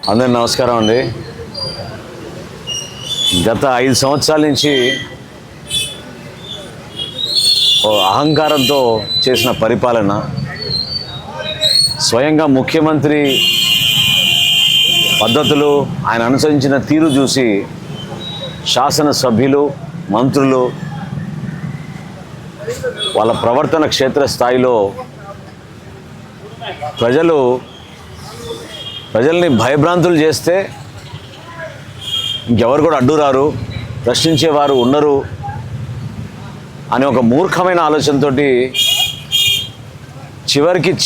అందరికీ నమస్కారం అండి. గత 5 సంవత్సరాల నుంచి అహంకారంతో చేసిన పరిపాలన, స్వయంగా ముఖ్యమంత్రి పద్ధతులు, ఆయన అనుసరించిన తీరు చూసి శాసనసభ్యులు, మంత్రులు వాళ్ళ ప్రవర్తన క్షేత్రస్థాయిలో ప్రజల్ని భయభ్రాంతులు చేస్తే ఇంకెవరు కూడా అడ్డురారు, ప్రశ్నించేవారు ఉండరు అనే ఒక మూర్ఖమైన ఆలోచనతో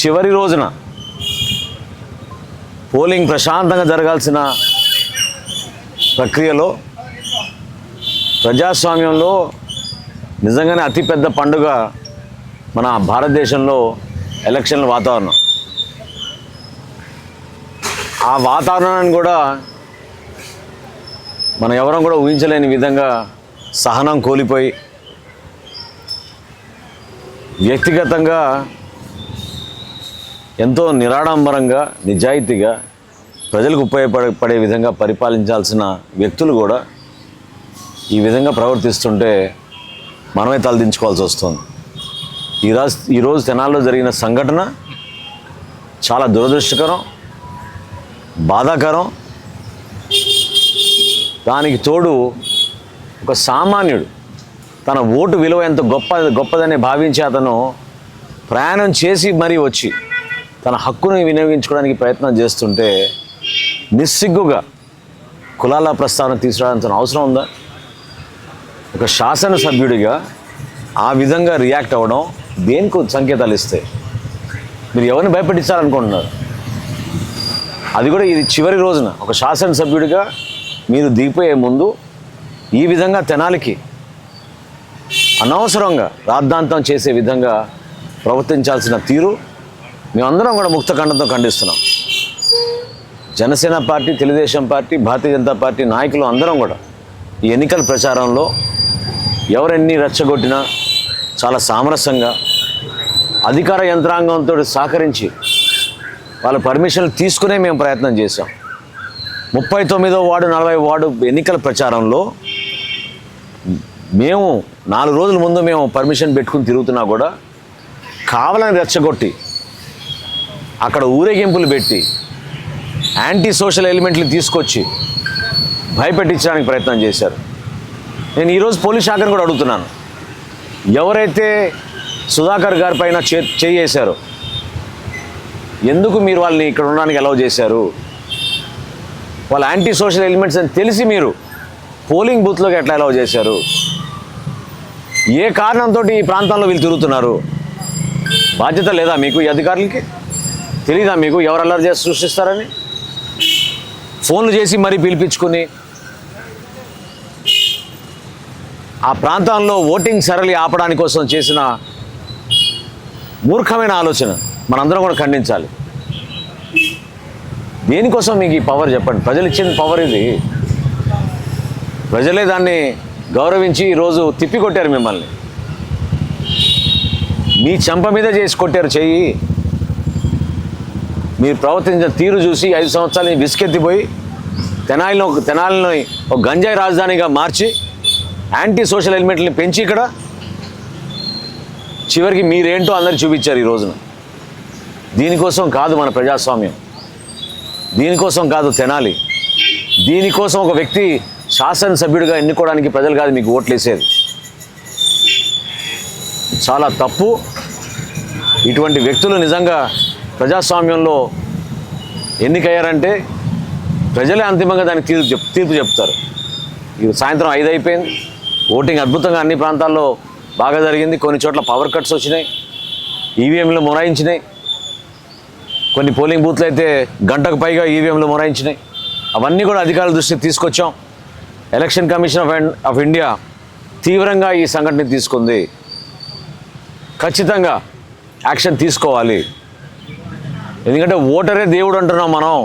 చివరి రోజున పోలింగ్ ప్రశాంతంగా జరగాల్సిన ప్రక్రియలో, ప్రజాస్వామ్యంలో నిజంగానే అతిపెద్ద పండుగ మన భారతదేశంలో ఎలక్షన్ల వాతావరణం. ఆ వాతావరణాన్ని కూడా మనం ఎవరం కూడా ఊహించలేని విధంగా సహనం కోల్పోయి, వ్యక్తిగతంగా ఎంతో నిరాడంబరంగా, నిజాయితీగా ప్రజలకు ఉపయోగపడే విధంగా పరిపాలించాల్సిన వ్యక్తులు కూడా ఈ విధంగా ప్రవర్తిస్తుంటే మనమే తలదించుకోవాల్సి వస్తుంది. ఈరోజు తెనాలిలో జరిగిన సంఘటన చాలా దురదృష్టకరం, బాధాకరం. దానికి తోడు ఒక సామాన్యుడు తన ఓటు విలువ ఎంత గొప్పదని భావించి అతను ప్రయాణం చేసి మరీ వచ్చి తన హక్కును వినియోగించుకోవడానికి ప్రయత్నం చేస్తుంటే నిస్సిగ్గుగా కులాల ప్రస్తావన తీసుకురావాల్సిన అవసరం ఉందా? ఒక శాసనసభ్యుడిగా ఆ విధంగా రియాక్ట్ అవ్వడం దేనికి సంకేతాలు ఇస్తాయి? మీరు ఎవరిని భయపెట్టించాలనుకుంటున్నారు? అది కూడా ఇది చివరి రోజున ఒక శాసనసభ్యుడిగా మీరు దిగిపోయే ముందు ఈ విధంగా తెనాలికి అనవసరంగా రాద్ధాంతం చేసే విధంగా ప్రవర్తించాల్సిన తీరు మేమందరం కూడా ముక్తఖండంతో ఖండిస్తున్నాం. Janasena party, Telugu Desam party, Bharatiya Janata party నాయకులు అందరం కూడా ఈ ఎన్నికల ప్రచారంలో ఎవరెన్ని రెచ్చగొట్టినా చాలా సామరస్యంగా అధికార యంత్రాంగంతో సహకరించి వాళ్ళ పర్మిషన్లు తీసుకునే మేము ప్రయత్నం చేశాం. 39వ వార్డు, 40వ వార్డు ఎన్నికల ప్రచారంలో మేము 4 రోజుల ముందు మేము పర్మిషన్ పెట్టుకుని తిరుగుతున్నా కూడా కావాలని రెచ్చగొట్టి అక్కడ ఊరేగింపులు పెట్టి యాంటీ సోషల్ ఎలిమెంట్లు తీసుకొచ్చి భయపెట్టించడానికి ప్రయత్నం చేశారు. నేను ఈరోజు పోలీస్ శాఖను కూడా అడుగుతున్నాను, ఎవరైతే సుధాకర్ గారి పైన చేయేశారో ఎందుకు మీరు వాళ్ళని ఇక్కడ ఉండడానికి అలౌ చేశారు? వాళ్ళ యాంటీ సోషల్ ఎలిమెంట్స్ అని తెలిసి మీరు పోలింగ్ బూత్లోకి ఎట్లా అలౌ చేశారు? ఏ కారణంతో ఈ ప్రాంతంలో వీళ్ళు తిరుగుతున్నారు? బాధ్యత లేదా మీకు? ఈ అధికారులకి తెలీదా మీకు ఎవరు అల్లరి చేసి సృష్టిస్తారని? ఫోన్లు చేసి మరీ పిలిపించుకుని ఆ ప్రాంతంలో ఓటింగ్ సరళి ఆపడానికి కోసం చేసిన మూర్ఖమైన ఆలోచన మనందరం కూడా ఖండించాలి. దేనికోసం మీకు ఈ పవర్ చెప్పండి? ప్రజలు ఇచ్చిన పవర్ ఇది. ప్రజలే దాన్ని గౌరవించి ఈరోజు తిప్పికొట్టారు మిమ్మల్ని. మీ చెంప మీద చేసి కొట్టారు చెయ్యి. మీరు ప్రవర్తించిన తీరు చూసి 5 సంవత్సరాలు విసుకెత్తిపోయి తెనాలిని ఒక గంజాయి రాజధానిగా మార్చి యాంటీ సోషల్ ఎలిమెంట్ని పెంచి ఇక్కడ చివరికి మీరేంటో అందరు చూపించారు ఈ రోజున. దీనికోసం కాదు మన ప్రజాస్వామ్యం, దీనికోసం కాదు తెనాలి, దీనికోసం ఒక వ్యక్తి శాసనసభ్యుడిగా ఎన్నుకోవడానికి ప్రజలు కాదు మీకు ఓట్లు వేసేది. చాలా తప్పు. ఇటువంటి వ్యక్తులు నిజంగా ప్రజాస్వామ్యంలో ఎన్నికయ్యారంటే ప్రజలే అంతిమంగా దానికి తీర్పు చెప్తారు. ఇది సాయంత్రం 5 అయిపోయింది. ఓటింగ్ అద్భుతంగా అన్ని ప్రాంతాల్లో బాగా జరిగింది. కొన్ని చోట్ల పవర్ కట్స్ వచ్చినాయి, ఈవీఎంలు మొరాయించినాయి. కొన్ని పోలింగ్ బూత్లు అయితే గంటకు పైగా ఈవీఎంలు మొరాయించినాయి. అవన్నీ కూడా అధికారుల దృష్టికి తీసుకొచ్చాం. ఎలక్షన్ కమిషన్ ఆఫ్ ఇండియా తీవ్రంగా ఈ సంఘటన తీసుకుంది. ఖచ్చితంగా యాక్షన్ తీసుకోవాలి. ఎందుకంటే ఓటరే దేవుడు అంటున్నాం మనం.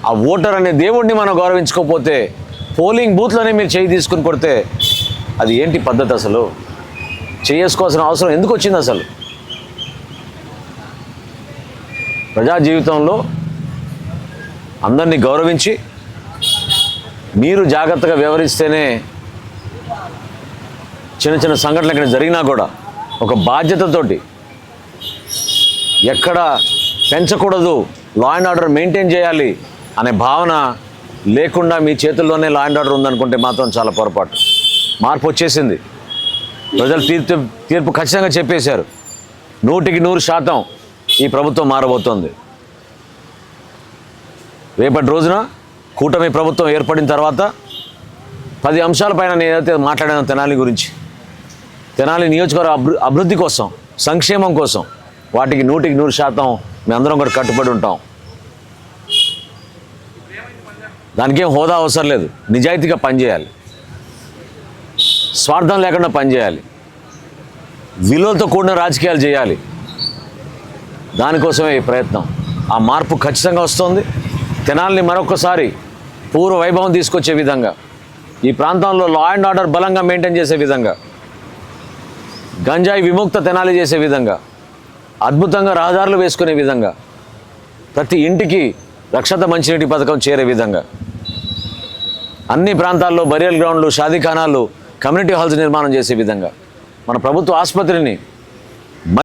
ఆ ఓటర్ అనే దేవుడిని మనం గౌరవించుకోకపోతే పోలింగ్ బూత్లోనే మీరు చేయి తీసుకుని కొడితే అది ఏంటి పద్ధతి? అసలు చేసుకోవాల్సిన అవసరం ఎందుకు వచ్చింది? అసలు ప్రజా జీవితంలో అందరినీ గౌరవించి మీరు జాగ్రత్తగా వ్యవహరిస్తేనే చిన్న చిన్న సంఘటనలు ఎక్కడ జరిగినా కూడా ఒక బాధ్యతతోటి ఎక్కడ పెంచకూడదు, లా అండ్ ఆర్డర్ మెయింటైన్ చేయాలి అనే భావన లేకుండా మీ చేతుల్లోనే లా అండ్ ఆర్డర్ ఉందనుకుంటే మాత్రం చాలా పొరపాటు. మార్పు వచ్చేసింది. ప్రజలు తీర్పు ఖచ్చితంగా చెప్పేశారు. 100% ఈ ప్రభుత్వం మారబోతోంది. రేపటి రోజున కూటమి ప్రభుత్వం ఏర్పడిన తర్వాత 10 అంశాలపైన నేనైతే మాట్లాడాను. తెనాలి గురించి, తెనాలి నియోజకవర్గ అభివృద్ధి కోసం, సంక్షేమం కోసం, వాటికి 100% మేమందరం కూడా కట్టుబడి ఉంటాం. దానికేం హోదా అవసరం లేదు. నిజాయితీగా పనిచేయాలి, స్వార్థం లేకుండా పనిచేయాలి, విలువలతో కూడిన రాజకీయాలు చేయాలి. దానికోసమే ఈ ప్రయత్నం. ఆ మార్పు ఖచ్చితంగా వస్తుంది. తెనాలిని మరొకసారి పూర్వ వైభవం తీసుకొచ్చే విధంగా, ఈ ప్రాంతంలో లా అండ్ ఆర్డర్ బలంగా మెయింటైన్ చేసే విధంగా, గంజాయి విముక్త తెనాలి చేసే విధంగా, అద్భుతంగా రహదారులు వేసుకునే విధంగా, ప్రతి ఇంటికి రక్షిత మంచినీటి పథకం చేరే విధంగా, అన్ని ప్రాంతాల్లో బరియల్ గ్రౌండ్లు, షాదీఖానాలు, కమ్యూనిటీ హాల్స్ నిర్మాణం చేసే విధంగా, మన ప్రభుత్వ ఆసుపత్రిని